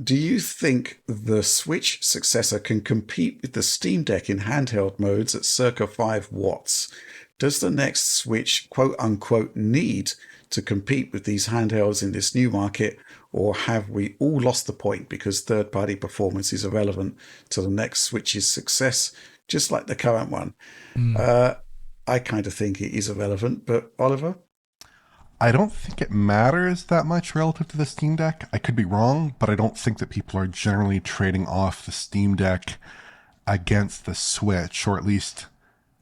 Do you think the Switch successor can compete with the Steam Deck in handheld modes at circa 5 watts? Does the next Switch, quote unquote, need to compete with these handhelds in this new market, or have we all lost the point because third party performance is irrelevant to the next Switch's success, just like the current one? Mm. Uh, I kind of think it is irrelevant, but Oliver? I don't think it matters that much relative to the Steam Deck. I could be wrong, but I don't think that people are generally trading off the Steam Deck against the Switch, or at least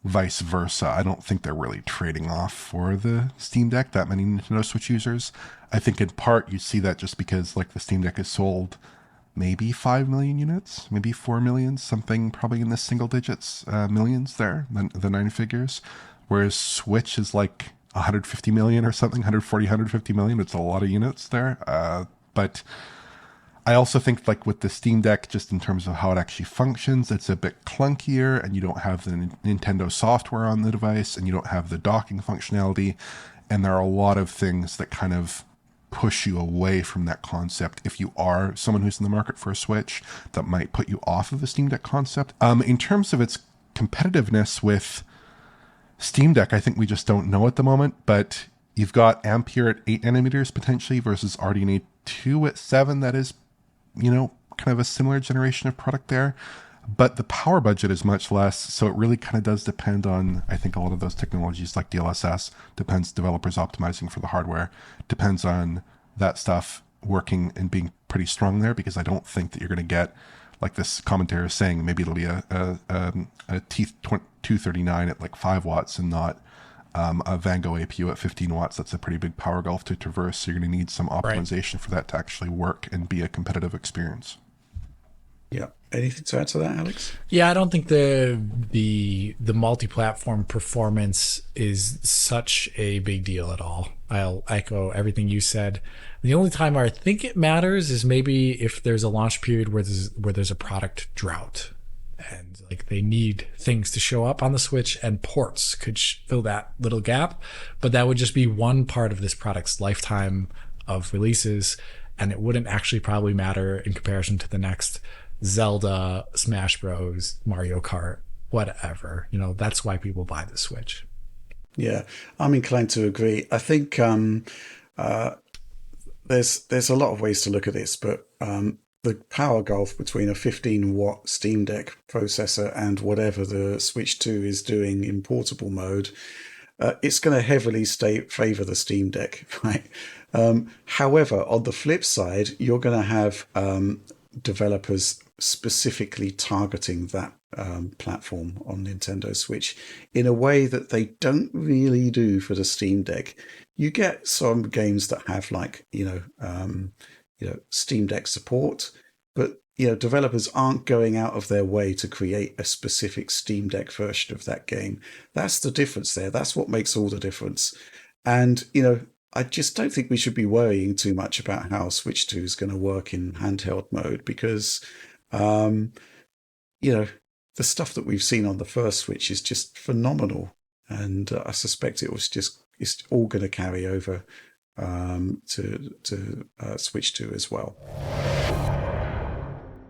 vice versa. I don't think they're really trading off for the Steam Deck, that many Nintendo Switch users. I think in part you see that just because like the Steam Deck is sold maybe 5 million units, maybe 4 million, something probably in the single digits, millions there, the nine figures. Whereas Switch is like 150 million or something, 140, 150 million. It's a lot of units there. But I also think like with the Steam Deck, just in terms of how it actually functions, it's a bit clunkier and you don't have the Nintendo software on the device and you don't have the docking functionality. And there are a lot of things that kind of push you away from that concept if you are someone who's in the market for a Switch, that might put you off of the Steam Deck concept. In terms of its competitiveness with Steam Deck, I think we just don't know at the moment, but you've got Ampere at 8 nanometers potentially versus RDNA 2 at 7. That is, kind of a similar generation of product there. But the power budget is much less, so it really kind of does depend on, I think, a lot of those technologies like DLSS, depends developers optimizing for the hardware, depends on that stuff working and being pretty strong there, because I don't think that you're going to get, like this commentator is saying, maybe it'll be a T239 at like 5 watts and not a Van Gogh APU at 15 watts. That's a pretty big power gulf to traverse, so you're going to need some Right. optimization for that to actually work and be a competitive experience. Yeah. Anything to add to that, Alex? Yeah, I don't think the multi-platform performance is such a big deal at all. I'll echo everything you said. The only time I think it matters is maybe if there's a launch period where there's a product drought and like they need things to show up on the Switch, and ports could fill that little gap. But that would just be one part of this product's lifetime of releases, and it wouldn't actually probably matter in comparison to the next Zelda, Smash Bros, Mario Kart, whatever. That's why people buy the Switch. Yeah, I'm inclined to agree. I think uh, there's a lot of ways to look at this, but the power gulf between a 15-watt Steam Deck processor and whatever the Switch 2 is doing in portable mode, it's going to heavily favor the Steam Deck, right? However, on the flip side, you're going to have developers specifically targeting that platform on Nintendo Switch in a way that they don't really do for the Steam Deck. You get some games that have like Steam Deck support, but developers aren't going out of their way to create a specific Steam Deck version of that game. That's the difference there. That's what makes all the difference. And I just don't think we should be worrying too much about how Switch 2 is going to work in handheld mode, because um, the stuff that we've seen on the first Switch is just phenomenal, and I suspect it's all going to carry over to Switch 2 as well.